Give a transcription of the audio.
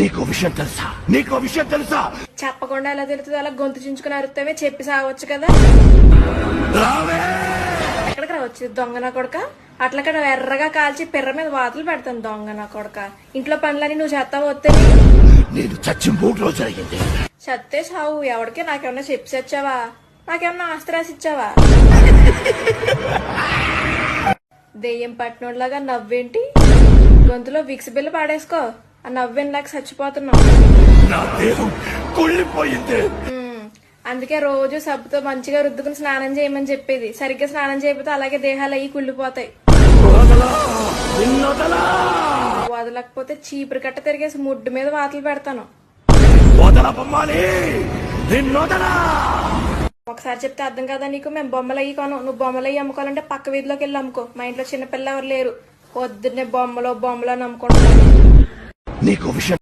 నీకు విషయం తెలుసా? నీకు విషయం తెలుసా? చెప్పకుండా ఎలా తెలుస్తుంది? అలా గొంతు చించుకుని అరుస్తావే, చెప్పి సావచ్చు కదా. రావే! ఎక్కడికి రావచ్చు దొంగ నా కొడక? అట్లక్కడ ఎర్రగా కాల్చి పిర్ర మీద వాతలు పెడతాను దొంగ నా కొడక. ఇంట్లో పనులని నువ్వు చేస్తావు వస్తే నేను చచ్చి 3 రోజులు జరిగింది. చత్తే సావు. ఎవరికి నాకేమన్నా చెప్పి వచ్చావా? నాకేమన్నా ఆస్తి రాసి ఇచ్చావా? దెయ్యం పట్టినోడ్లాగా నవ్వేంటి? గొంతులో విక్స్ బిల్లు పాడేసుకో. ఆ నవ్వేలాగా చచ్చిపోతున్నావు. నా దేహం కుళ్ళిపోయింది. అందుకే రోజు సబ్బుతో మంచిగా రుద్దుకుని స్నానం చేయమని చెప్పేది. సరిగ్గా స్నానం చేయకపోతే అలాగే దేహాలు అయ్యి కుళ్ళిపోతాయి. వదలకపోతే చీపురు కట్ట తిరిగేసి ముడ్డు మీద వాతలు పెడతాను. ఒకసారి చెప్తే అర్థం కదా నీకు? మేము బొమ్మలు అయ్యి కొను. నువ్వు బొమ్మలు అయ్యి అమ్ముకోవాలంటే పక్క వీధిలోకి వెళ్ళి అమ్ముకో. మా ఇంట్లో చిన్నపిల్ల ఎవరు లేరు. పొద్దున్నే బొమ్మలో నమ్ముకుంటున్నాను. నీకు విషయం